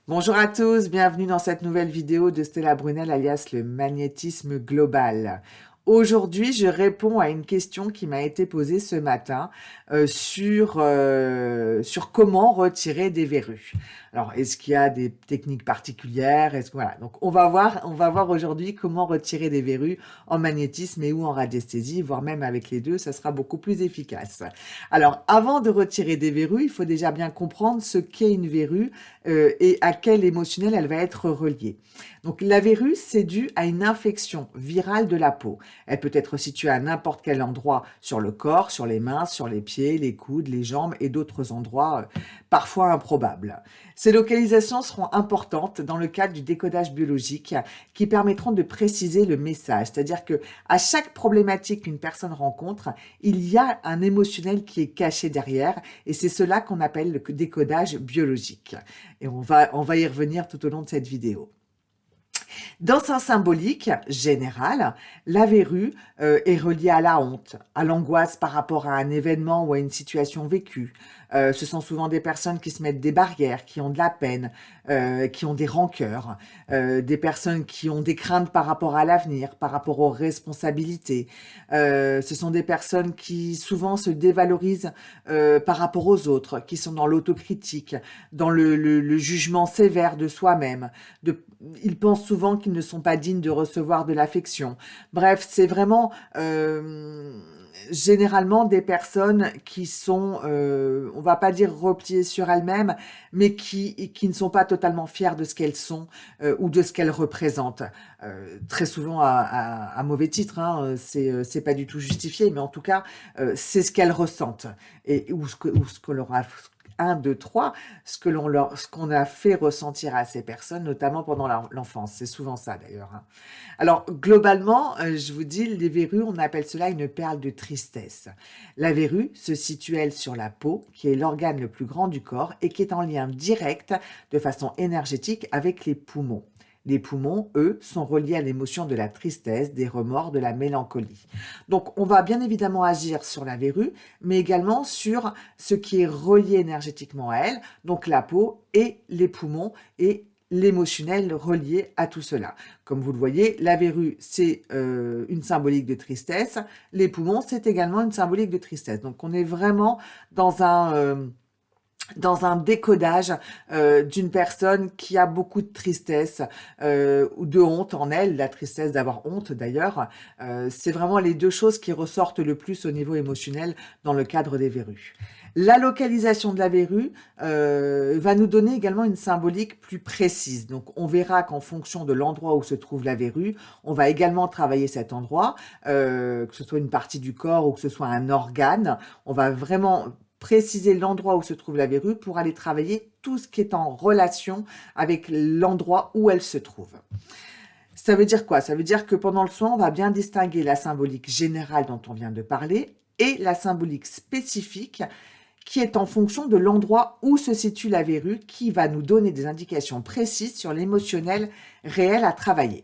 Bonjour à tous, bienvenue dans cette nouvelle vidéo de Stella Brunel alias le magnétisme global. Aujourd'hui, je réponds à une question qui m'a été posée ce matin sur comment retirer des verrues. Alors, est-ce qu'il y a des techniques particulières? Voilà. Donc, on va voir aujourd'hui comment retirer des verrues en magnétisme et ou en radiesthésie, voire même avec les deux, ça sera beaucoup plus efficace. Alors, avant de retirer des verrues, il faut déjà bien comprendre ce qu'est une verrue et à quel émotionnel elle va être reliée. Donc la verrue, c'est dû à une infection virale de la peau. Elle peut être située à n'importe quel endroit sur le corps, sur les mains, sur les pieds, les coudes, les jambes et d'autres endroits parfois improbables. Ces localisations seront importantes dans le cadre du décodage biologique qui permettront de préciser le message. C'est-à-dire que à chaque problématique qu'une personne rencontre, il y a un émotionnel qui est caché derrière et c'est cela qu'on appelle le décodage biologique. Et on va y revenir tout au long de cette vidéo. Dans un symbolique général, la verrue est reliée à la honte, à l'angoisse par rapport à un événement ou à une situation vécue. Ce sont souvent des personnes qui se mettent des barrières, qui ont de la peine, qui ont des rancœurs, des personnes qui ont des craintes par rapport à l'avenir, par rapport aux responsabilités. Ce sont des personnes qui souvent se dévalorisent par rapport aux autres, qui sont dans l'autocritique, dans le jugement sévère de soi-même. Ils pensent souvent qu'ils ne sont pas dignes de recevoir de l'affection. Bref, c'est vraiment généralement des personnes qui sont, on va pas dire repliées sur elles-mêmes, mais qui ne sont pas totalement fières de ce qu'elles sont ou de ce qu'elles représentent. Très souvent à mauvais titre, hein, c'est pas du tout justifié, mais en tout cas, c'est ce qu'elles ressentent et ou ce que leur a un, 2, 3, ce qu'on a fait ressentir à ces personnes, notamment pendant l'enfance. C'est souvent ça d'ailleurs, hein. Alors, globalement, je vous dis, les verrues, on appelle cela une perle de tristesse. La verrue se situe, elle, sur la peau, qui est l'organe le plus grand du corps et qui est en lien direct, de façon énergétique, avec les poumons. Les poumons, eux, sont reliés à l'émotion de la tristesse, des remords, de la mélancolie. Donc, on va bien évidemment agir sur la verrue, mais également sur ce qui est relié énergétiquement à elle, donc la peau et les poumons et l'émotionnel relié à tout cela. Comme vous le voyez, la verrue, c'est une symbolique de tristesse. Les poumons, c'est également une symbolique de tristesse. Donc, on est vraiment dans un décodage d'une personne qui a beaucoup de tristesse ou de honte en elle, la tristesse d'avoir honte d'ailleurs. C'est vraiment les deux choses qui ressortent le plus au niveau émotionnel dans le cadre des verrues. La localisation de la verrue va nous donner également une symbolique plus précise. Donc, on verra qu'en fonction de l'endroit où se trouve la verrue, on va également travailler cet endroit, que ce soit une partie du corps ou que ce soit un organe. On va vraiment préciser l'endroit où se trouve la verrue pour aller travailler tout ce qui est en relation avec l'endroit où elle se trouve. Ça veut dire quoi? Ça veut dire que pendant le soin, on va bien distinguer la symbolique générale dont on vient de parler et la symbolique spécifique qui est en fonction de l'endroit où se situe la verrue, qui va nous donner des indications précises sur l'émotionnel réel à travailler.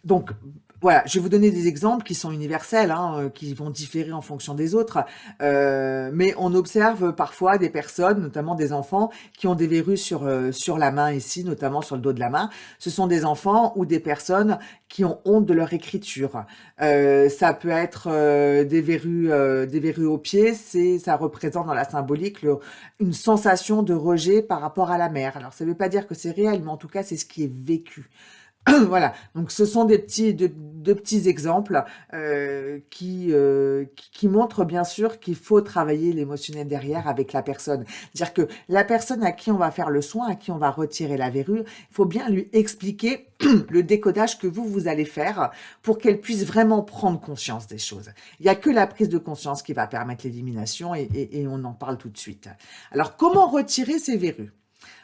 Donc, voilà, je vais vous donner des exemples qui sont universels, hein, qui vont différer en fonction des autres. Mais on observe parfois des personnes, notamment des enfants, qui ont des verrues sur la main ici, notamment sur le dos de la main. Ce sont des enfants ou des personnes qui ont honte de leur écriture. Ça peut être des verrues aux pieds, ça représente dans la symbolique une sensation de rejet par rapport à la mère. Alors, ça ne veut pas dire que c'est réel, mais en tout cas, c'est ce qui est vécu. Voilà, donc ce sont de petits exemples qui montrent bien sûr qu'il faut travailler l'émotionnel derrière avec la personne. C'est-à-dire que la personne à qui on va faire le soin, à qui on va retirer la verrue, il faut bien lui expliquer le décodage que vous allez faire pour qu'elle puisse vraiment prendre conscience des choses. Il n'y a que la prise de conscience qui va permettre l'élimination et on en parle tout de suite. Alors, comment retirer ces verrues?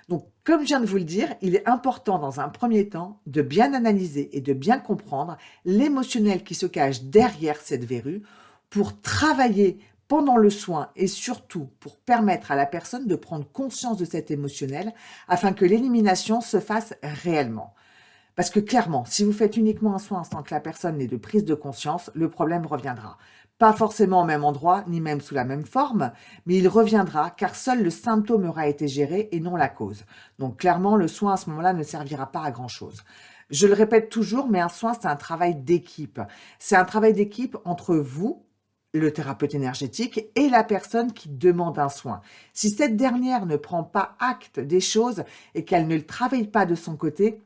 Donc, comme je viens de vous le dire, il est important dans un premier temps de bien analyser et de bien comprendre l'émotionnel qui se cache derrière cette verrue pour travailler pendant le soin et surtout pour permettre à la personne de prendre conscience de cet émotionnel afin que l'élimination se fasse réellement. Parce que clairement, si vous faites uniquement un soin sans que la personne n'ait de prise de conscience, le problème reviendra. Pas forcément au même endroit, ni même sous la même forme, mais il reviendra car seul le symptôme aura été géré et non la cause. Donc clairement, le soin à ce moment-là ne servira pas à grand-chose. Je le répète toujours, mais un soin, c'est un travail d'équipe. C'est un travail d'équipe entre vous, le thérapeute énergétique, et la personne qui demande un soin. Si cette dernière ne prend pas acte des choses et qu'elle ne le travaille pas de son côté,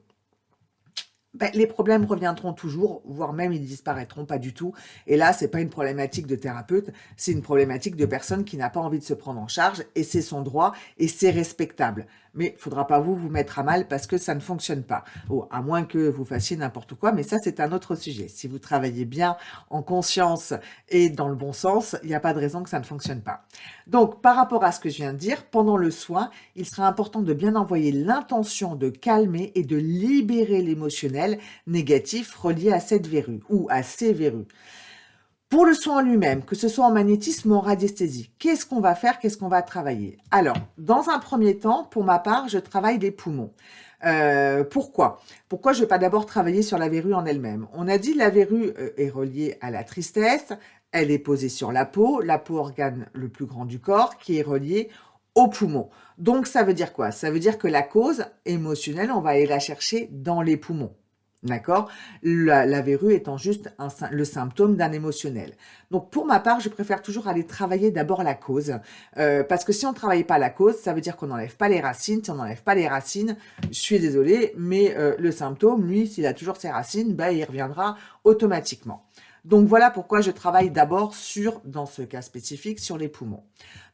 ben, les problèmes reviendront toujours, voire même ils disparaîtront pas du tout. Et là, c'est pas une problématique de thérapeute, c'est une problématique de personne qui n'a pas envie de se prendre en charge, et c'est son droit, et c'est respectable. Mais il faudra pas vous mettre à mal parce que ça ne fonctionne pas. Oh, à moins que vous fassiez n'importe quoi, mais ça, c'est un autre sujet. Si vous travaillez bien, en conscience et dans le bon sens, il n'y a pas de raison que ça ne fonctionne pas. Donc, par rapport à ce que je viens de dire, pendant le soin, il sera important de bien envoyer l'intention de calmer et de libérer l'émotionnel négatif relié à cette verrue ou à ces verrues. Pour le soin en lui-même, que ce soit en magnétisme ou en radiesthésie, qu'est-ce qu'on va faire? Qu'est-ce qu'on va travailler? Alors, dans un premier temps, pour ma part, je travaille les poumons. Pourquoi? Pourquoi je ne vais pas d'abord travailler sur la verrue en elle-même? On a dit la verrue est reliée à la tristesse, elle est posée sur la peau, organe le plus grand du corps, qui est relié aux poumons. Donc, ça veut dire quoi? Ça veut dire que la cause émotionnelle, on va aller la chercher dans les poumons. D'accord? La verrue étant juste le symptôme d'un émotionnel. Donc, pour ma part, je préfère toujours aller travailler d'abord la cause. Parce que si on ne travaille pas la cause, ça veut dire qu'on n'enlève pas les racines. Si on n'enlève pas les racines, je suis désolée, mais le symptôme, lui, s'il a toujours ses racines, ben, il reviendra automatiquement. Donc, voilà pourquoi je travaille d'abord dans ce cas spécifique, sur les poumons.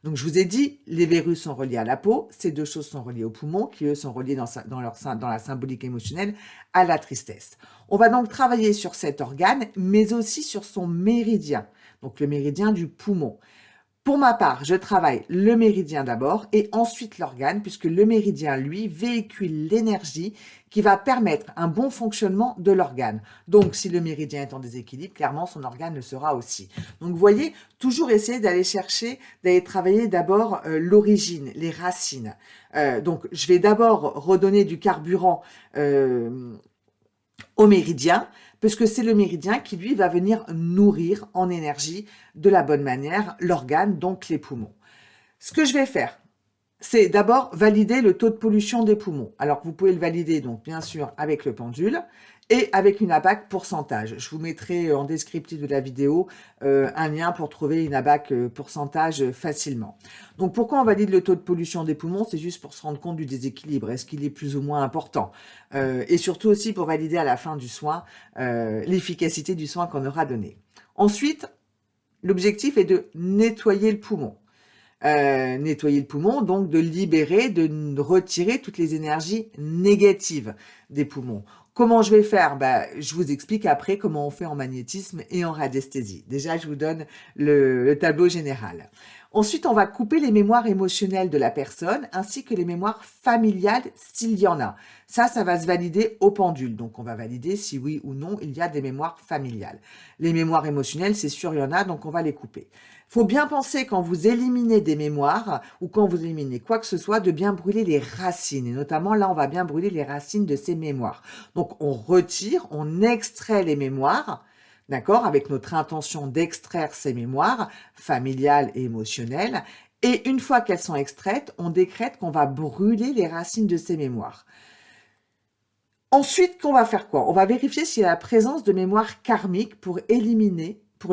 Donc, je vous ai dit, les verrues sont reliées à la peau. Ces deux choses sont reliées aux poumons, qui eux sont reliés dans la symbolique émotionnelle à la tristesse. On va donc travailler sur cet organe, mais aussi sur son méridien, donc le méridien du poumon. Pour ma part, je travaille le méridien d'abord et ensuite l'organe, puisque le méridien, lui, véhicule l'énergie qui va permettre un bon fonctionnement de l'organe. Donc, si le méridien est en déséquilibre, clairement, son organe le sera aussi. Donc, vous voyez, toujours essayer d'aller travailler d'abord l'origine, les racines. Donc, je vais d'abord redonner du carburant au méridien, puisque c'est le méridien qui, lui, va venir nourrir en énergie de la bonne manière l'organe, donc les poumons. Ce que je vais faire, c'est d'abord valider le taux de pollution des poumons. Alors, vous pouvez le valider, donc, bien sûr, avec le pendule et avec une ABAC pourcentage. Je vous mettrai en descriptif de la vidéo un lien pour trouver une ABAC pourcentage facilement. Donc, pourquoi on valide le taux de pollution des poumons? C'est juste pour se rendre compte du déséquilibre. Est-ce qu'il est plus ou moins important? Et surtout aussi pour valider à la fin du soin l'efficacité du soin qu'on aura donné. Ensuite, l'objectif est de nettoyer le poumon. Nettoyer le poumon, donc de libérer, de retirer toutes les énergies négatives des poumons. Comment je vais faire? Je vous explique après comment on fait en magnétisme et en radiesthésie. Déjà, je vous donne le tableau général. Ensuite, on va couper les mémoires émotionnelles de la personne ainsi que les mémoires familiales s'il y en a. Ça va se valider au pendule. Donc, on va valider si oui ou non il y a des mémoires familiales. Les mémoires émotionnelles, c'est sûr, il y en a, donc on va les couper. Il faut bien penser quand vous éliminez des mémoires ou quand vous éliminez quoi que ce soit, de bien brûler les racines. Et notamment, là, on va bien brûler les racines de ces mémoires. Donc, on retire, on extrait les mémoires, d'accord, avec notre intention d'extraire ces mémoires familiales et émotionnelles. Et une fois qu'elles sont extraites, on décrète qu'on va brûler les racines de ces mémoires. Ensuite, qu'on va faire quoi? On va vérifier s'il y a la présence de mémoires karmiques pour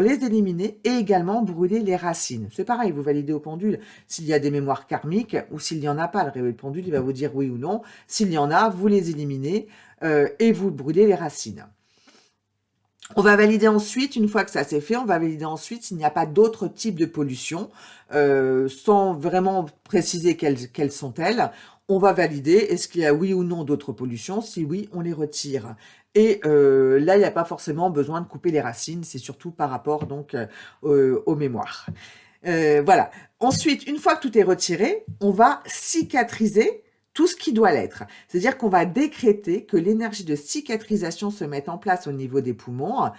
les éliminer et également brûler les racines. C'est pareil, vous validez au pendule s'il y a des mémoires karmiques ou s'il n'y en a pas. Le réveil pendule, il va vous dire oui ou non. S'il y en a, vous les éliminez et vous brûlez les racines. On va valider ensuite, une fois que ça c'est fait, on va valider ensuite s'il n'y a pas d'autres types de pollution, sans vraiment préciser quelles sont-elles. On va valider, est-ce qu'il y a oui ou non d'autres pollutions? Si oui, on les retire. Et là, il n'y a pas forcément besoin de couper les racines, c'est surtout par rapport donc aux mémoires. Voilà. Ensuite, une fois que tout est retiré, on va cicatriser tout ce qui doit l'être. C'est-à-dire qu'on va décréter que l'énergie de cicatrisation se mette en place au niveau des poumons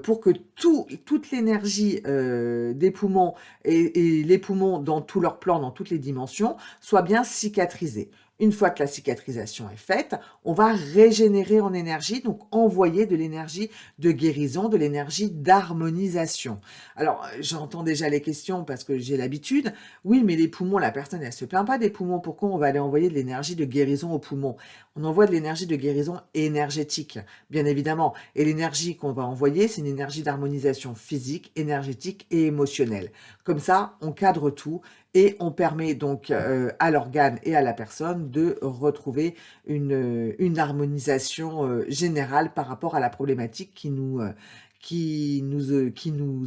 pour que toute l'énergie des poumons et les poumons dans tout leur plan, dans toutes les dimensions, soient bien cicatrisés. Une fois que la cicatrisation est faite, on va régénérer en énergie, donc envoyer de l'énergie de guérison, de l'énergie d'harmonisation. Alors, j'entends déjà les questions parce que j'ai l'habitude. Oui, mais les poumons, la personne, elle se plaint pas des poumons. Pourquoi on va aller envoyer de l'énergie de guérison aux poumons? On envoie de l'énergie de guérison énergétique, bien évidemment. Et l'énergie qu'on va envoyer, c'est une énergie d'harmonisation physique, énergétique et émotionnelle. Comme ça, on cadre tout et on permet donc à l'organe et à la personne de retrouver une harmonisation générale par rapport à la problématique qui nous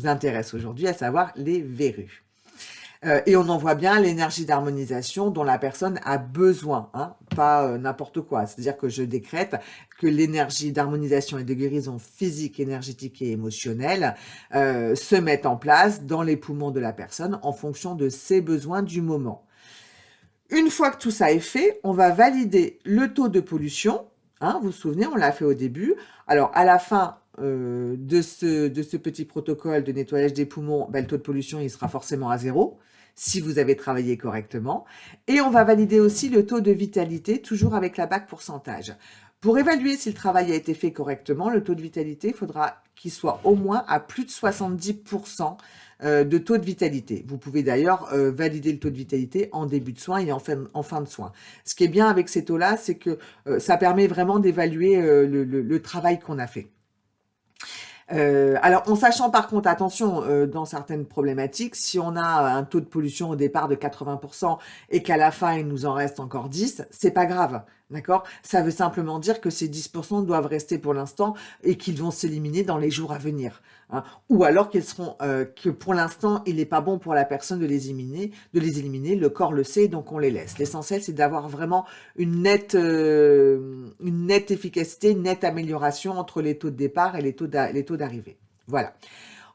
intéresse aujourd'hui, à savoir les verrues. Et on en voit bien l'énergie d'harmonisation dont la personne a besoin, hein, pas n'importe quoi. C'est-à-dire que je décrète que l'énergie d'harmonisation et de guérison physique, énergétique et émotionnelle se met en place dans les poumons de la personne en fonction de ses besoins du moment. Une fois que tout ça est fait, on va valider le taux de pollution. Hein, vous vous souvenez, on l'a fait au début. Alors, à la fin de ce petit protocole de nettoyage des poumons, ben, le taux de pollution, il sera forcément à 0 si vous avez travaillé correctement. Et on va valider aussi le taux de vitalité, toujours avec la BAC pourcentage. Pour évaluer si le travail a été fait correctement, le taux de vitalité, il faudra qu'il soit au moins à plus de 70% de taux de vitalité. Vous pouvez d'ailleurs valider le taux de vitalité en début de soin et en fin de soin. Ce qui est bien avec ces taux-là, c'est que ça permet vraiment d'évaluer le travail qu'on a fait. Alors, en sachant par contre, attention, dans certaines problématiques, si on a un taux de pollution au départ de 80% et qu'à la fin, il nous en reste encore 10, c'est pas grave, d'accord? Ça veut simplement dire que ces 10% doivent rester pour l'instant et qu'ils vont s'éliminer dans les jours à venir. Hein. Ou alors qu'ils seront, que pour l'instant, il n'est pas bon pour la personne de les éliminer, le corps le sait, donc on les laisse. L'essentiel, c'est d'avoir vraiment une nette efficacité, une nette amélioration entre les taux de départ et les taux d'arrivée. Voilà.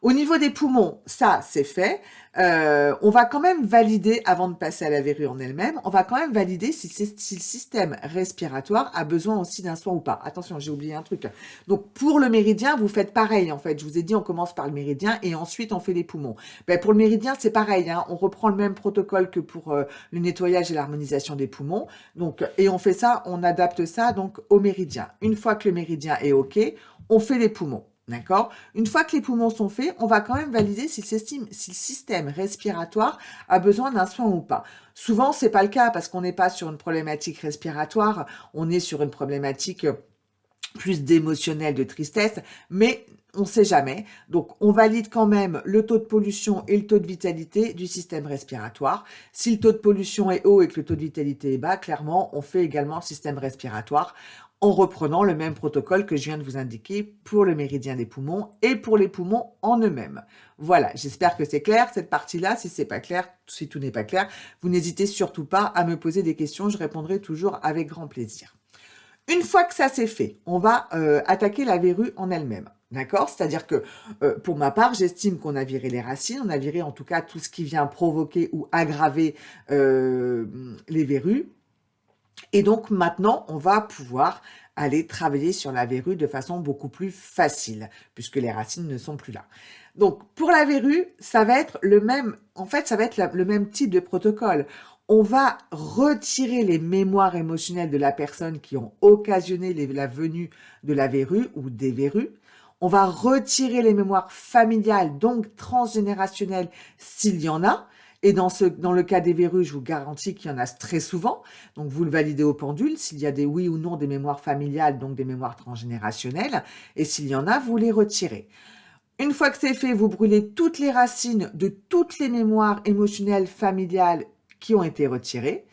Au niveau des poumons, ça, c'est fait. On va quand même valider, avant de passer à la verrue en elle-même, on va quand même valider si le système respiratoire a besoin aussi d'un soin ou pas. Attention, j'ai oublié un truc. Donc, pour le méridien, vous faites pareil, en fait. Je vous ai dit, on commence par le méridien et ensuite, on fait les poumons. Ben, pour le méridien, c'est pareil. Hein. On reprend le même protocole que pour le nettoyage et l'harmonisation des poumons. Donc, et on fait ça, on adapte ça donc au méridien. Une fois que le méridien est OK, on fait les poumons. D'accord? Une fois que les poumons sont faits, on va quand même valider si le système respiratoire a besoin d'un soin ou pas. Souvent, c'est pas le cas parce qu'on n'est pas sur une problématique respiratoire, on est sur une problématique plus d'émotionnel, de tristesse, mais on ne sait jamais. Donc, on valide quand même le taux de pollution et le taux de vitalité du système respiratoire. Si le taux de pollution est haut et que le taux de vitalité est bas, clairement, on fait également le système respiratoire en reprenant le même protocole que je viens de vous indiquer pour le méridien des poumons et pour les poumons en eux-mêmes. Voilà, j'espère que c'est clair, cette partie-là. Si c'est pas clair, si tout n'est pas clair, vous n'hésitez surtout pas à me poser des questions, je répondrai toujours avec grand plaisir. Une fois que ça c'est fait, on va attaquer la verrue en elle-même. D'accord? C'est-à-dire que pour ma part, j'estime qu'on a viré les racines, on a viré en tout cas tout ce qui vient provoquer ou aggraver les verrues. Et donc maintenant, on va pouvoir aller travailler sur la verrue de façon beaucoup plus facile, puisque les racines ne sont plus là. Donc pour la verrue, ça va être le même, en fait, ça va être le même type de protocole. On va retirer les mémoires émotionnelles de la personne qui ont occasionné la venue de la verrue ou des verrues. On va retirer les mémoires familiales, donc transgénérationnelles, s'il y en a. Et dans le cas des verrues, je vous garantis qu'il y en a très souvent. Donc, vous le validez au pendule, s'il y a des oui ou non des mémoires familiales, donc des mémoires transgénérationnelles. Et s'il y en a, vous les retirez. Une fois que c'est fait, vous brûlez toutes les racines de toutes les mémoires émotionnelles familiales qui ont été retirées.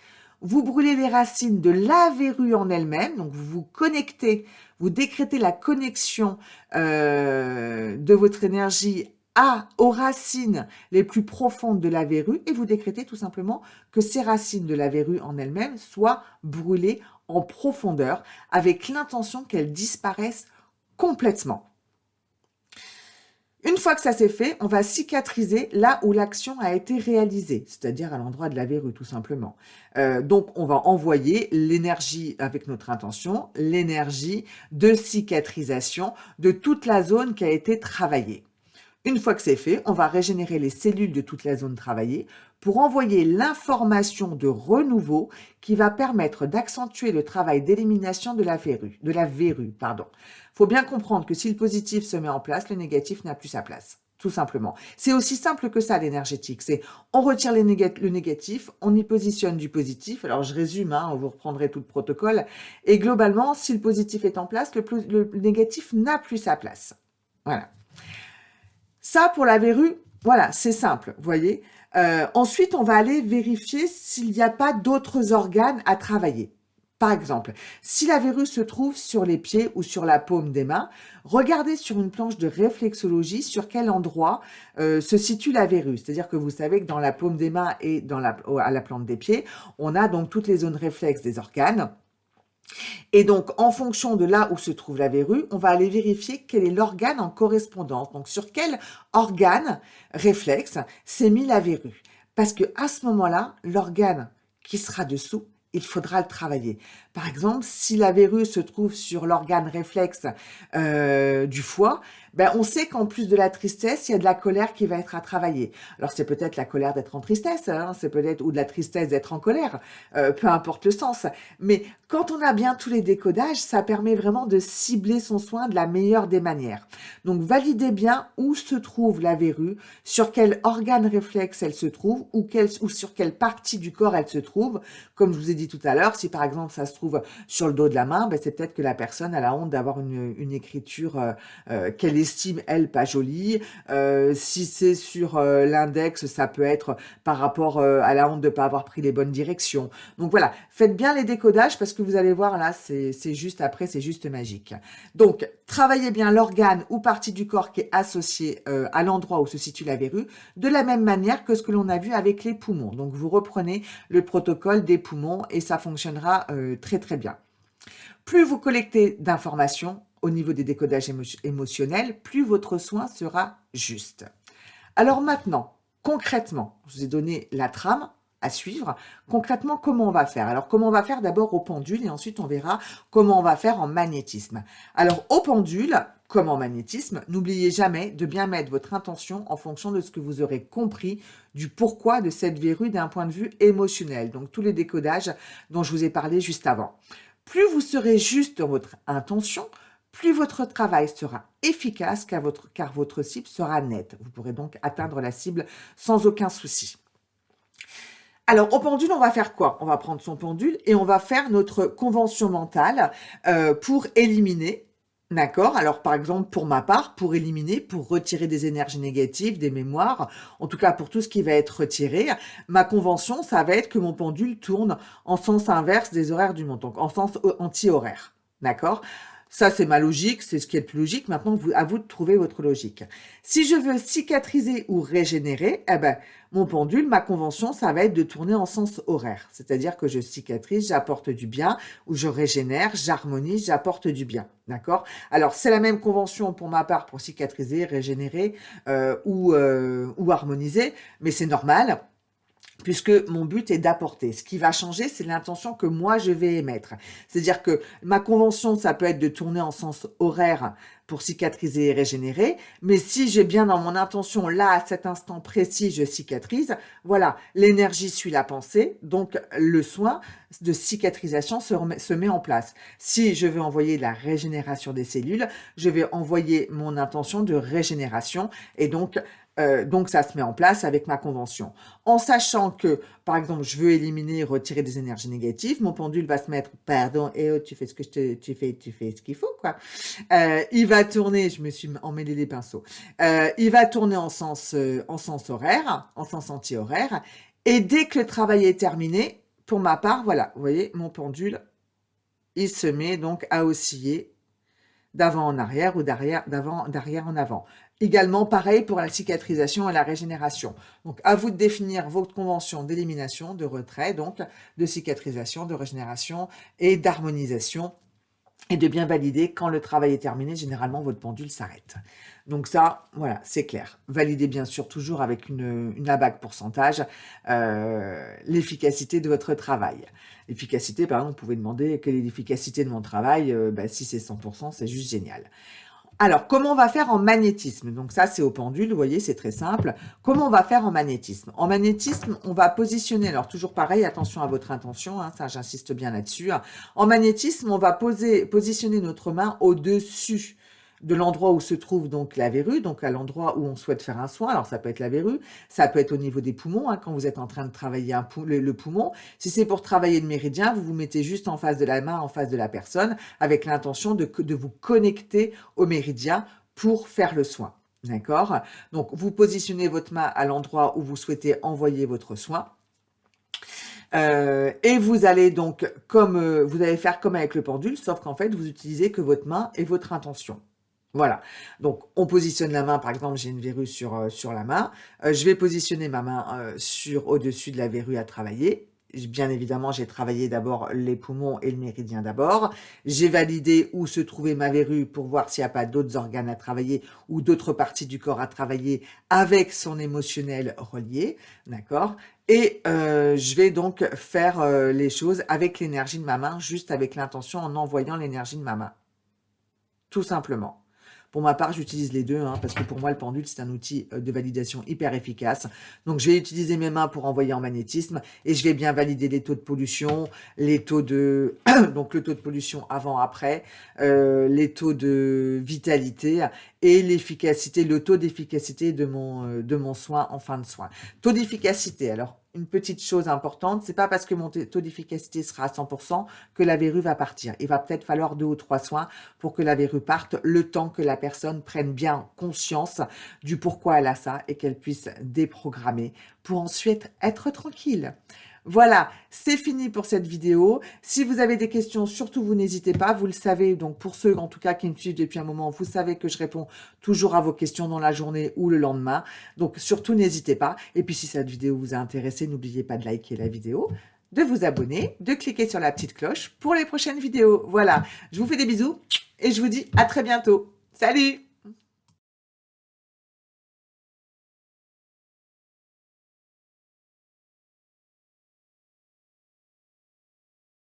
Vous brûlez les racines de la verrue en elle-même. Donc, vous vous connectez, vous décrétez la connexion de votre énergie aux racines les plus profondes de la verrue et vous décrétez tout simplement que ces racines de la verrue en elles-mêmes soient brûlées en profondeur avec l'intention qu'elles disparaissent complètement. Une fois que ça c'est fait, on va cicatriser là où l'action a été réalisée, c'est-à-dire à l'endroit de la verrue tout simplement. Donc on va envoyer l'énergie avec notre intention, l'énergie de cicatrisation de toute la zone qui a été travaillée. Une fois que c'est fait, on va régénérer les cellules de toute la zone travaillée pour envoyer l'information de renouveau qui va permettre d'accentuer le travail d'élimination de la verrue, pardon. Faut bien comprendre que si le positif se met en place, le négatif n'a plus sa place. Tout simplement. C'est aussi simple que ça, l'énergétique. C'est on retire le négatif, on y positionne du positif. Alors, je résume, hein, vous reprendrez tout le protocole. Et globalement, si le positif est en place, le négatif n'a plus sa place. Voilà. Ça, pour la verrue, voilà, c'est simple, vous voyez. Ensuite, on va aller vérifier s'il n'y a pas d'autres organes à travailler. Par exemple, si la verrue se trouve sur les pieds ou sur la paume des mains, regardez sur une planche de réflexologie sur quel endroit se situe la verrue. C'est-à-dire que vous savez que dans la paume des mains et à la plante des pieds, on a donc toutes les zones réflexes des organes. Et donc, en fonction de là où se trouve la verrue, on va aller vérifier quel est l'organe en correspondance. Donc, sur quel organe réflexe s'est mis la verrue. Parce que à ce moment-là, l'organe qui sera dessous, il faudra le travailler. Par exemple, si la verrue se trouve sur l'organe réflexe du foie, ben on sait qu'en plus de la tristesse, il y a de la colère qui va être à travailler. Alors c'est peut-être la colère d'être en tristesse, hein, c'est peut-être ou de la tristesse d'être en colère, peu importe le sens. Mais quand on a bien tous les décodages, ça permet vraiment de cibler son soin de la meilleure des manières. Donc validez bien où se trouve la verrue, sur quel organe réflexe elle se trouve ou sur quelle partie du corps elle se trouve. Comme je vous ai dit tout à l'heure, si par exemple ça se trouve sur le dos de la main, ben c'est peut-être que la personne a la honte d'avoir une écriture qu'elle estime, elle, pas jolie. Si c'est sur l'index, ça peut être par rapport à la honte de ne pas avoir pris les bonnes directions. Donc voilà, faites bien les décodages parce que vous allez voir là, c'est juste après, c'est juste magique. Donc, travaillez bien l'organe ou partie du corps qui est associé à l'endroit où se situe la verrue, de la même manière que ce que l'on a vu avec les poumons. Donc, vous reprenez le protocole des poumons et ça fonctionnera très très bien. Plus vous collectez d'informations au niveau des décodages émotionnels, plus votre soin sera juste. Alors maintenant, concrètement, je vous ai donné la trame à suivre. Concrètement, comment on va faire? Alors, comment on va faire d'abord au pendule et ensuite on verra comment on va faire en magnétisme. Alors, au pendule, comme en magnétisme, n'oubliez jamais de bien mettre votre intention en fonction de ce que vous aurez compris du pourquoi de cette verrue d'un point de vue émotionnel. Donc, tous les décodages dont je vous ai parlé juste avant. Plus vous serez juste dans votre intention, plus votre travail sera efficace car votre cible sera nette. Vous pourrez donc atteindre la cible sans aucun souci. Alors, au pendule, on va faire quoi? On va prendre son pendule et on va faire notre convention mentale pour éliminer. D'accord? Alors, par exemple, pour ma part, pour éliminer, pour retirer des énergies négatives, des mémoires, en tout cas pour tout ce qui va être retiré, ma convention, ça va être que mon pendule tourne en sens inverse des horaires du monde, donc en sens anti-horaire. D'accord? Ça, c'est ma logique, c'est ce qui est le plus logique. Maintenant, à vous de trouver votre logique. Si je veux cicatriser ou régénérer, eh ben, mon pendule, ma convention, ça va être de tourner en sens horaire. C'est-à-dire que je cicatrise, j'apporte du bien, ou je régénère, j'harmonise, j'apporte du bien. D'accord? Alors, c'est la même convention pour ma part pour cicatriser, régénérer ou harmoniser, mais c'est normal puisque mon but est d'apporter. Ce qui va changer, c'est l'intention que moi, je vais émettre. C'est-à-dire que ma convention, ça peut être de tourner en sens horaire pour cicatriser et régénérer, mais si j'ai bien dans mon intention, là, à cet instant précis, je cicatrise, voilà, l'énergie suit la pensée, donc le soin de cicatrisation se met en place. Si je veux envoyer de la régénération des cellules, je vais envoyer mon intention de régénération, et donc ça se met en place avec ma convention. En sachant que, par exemple, je veux éliminer, retirer des énergies négatives, mon pendule va se mettre, pardon, tu fais ce que tu fais ce qu'il faut, quoi. Il va tourner, je me suis emmêlé les pinceaux. Il va tourner en sens horaire, en sens anti-horaire. Et dès que le travail est terminé, pour ma part, voilà, vous voyez, mon pendule, il se met donc à osciller d'avant en arrière ou d'arrière en avant. Également, pareil pour la cicatrisation et la régénération. Donc, à vous de définir votre convention d'élimination, de retrait, donc de cicatrisation, de régénération et d'harmonisation, et de bien valider quand le travail est terminé. Généralement, votre pendule s'arrête. Donc ça, voilà, c'est clair. Validez bien sûr toujours avec une ABAC pourcentage l'efficacité de votre travail. L'efficacité, par exemple, vous pouvez demander quelle est l'efficacité de mon travail. Si c'est 100%, c'est juste génial. Alors, comment on va faire en magnétisme? Donc ça, c'est au pendule, vous voyez, c'est très simple. Comment on va faire en magnétisme? En magnétisme, on va positionner, alors toujours pareil, attention à votre intention, hein, ça j'insiste bien là-dessus. En magnétisme, on va positionner notre main au-dessus de l'endroit où se trouve donc la verrue, donc à l'endroit où on souhaite faire un soin. Alors ça peut être la verrue, ça peut être au niveau des poumons, hein, quand vous êtes en train de travailler le poumon. Si c'est pour travailler le méridien, vous vous mettez juste en face de la main, en face de la personne, avec l'intention de vous connecter au méridien pour faire le soin. D'accord? Donc, vous positionnez votre main à l'endroit où vous souhaitez envoyer votre soin. Et vous allez donc, vous allez faire comme avec le pendule, sauf qu'en fait, vous utilisez que votre main et votre intention. Voilà. Donc, on positionne la main. Par exemple, j'ai une verrue sur la main. Je vais positionner ma main au-dessus de la verrue à travailler. Bien évidemment, j'ai travaillé d'abord les poumons et le méridien d'abord. J'ai validé où se trouvait ma verrue pour voir s'il n'y a pas d'autres organes à travailler ou d'autres parties du corps à travailler avec son émotionnel relié. D'accord? Et je vais donc faire les choses avec l'énergie de ma main, juste avec l'intention en envoyant l'énergie de ma main. Tout simplement. Pour ma part, j'utilise les deux, hein, parce que pour moi, le pendule, c'est un outil de validation hyper efficace. Donc, je vais utiliser mes mains pour envoyer en magnétisme et je vais bien valider les taux de pollution, les taux de... donc, le taux de pollution avant-après, les taux de vitalité et l'efficacité, le taux d'efficacité de mon soin en fin de soin. Taux d'efficacité, alors, une petite chose importante, c'est pas parce que mon taux d'efficacité sera à 100% que la verrue va partir. Il va peut-être falloir 2 ou 3 soins pour que la verrue parte, le temps que la personne prenne bien conscience du pourquoi elle a ça et qu'elle puisse déprogrammer pour ensuite être tranquille. Voilà, c'est fini pour cette vidéo. Si vous avez des questions, surtout vous n'hésitez pas. Vous le savez, donc pour ceux en tout cas qui me suivent depuis un moment, vous savez que je réponds toujours à vos questions dans la journée ou le lendemain. Donc surtout n'hésitez pas. Et puis si cette vidéo vous a intéressé, n'oubliez pas de liker la vidéo, de vous abonner, de cliquer sur la petite cloche pour les prochaines vidéos. Voilà, je vous fais des bisous et je vous dis à très bientôt. Salut!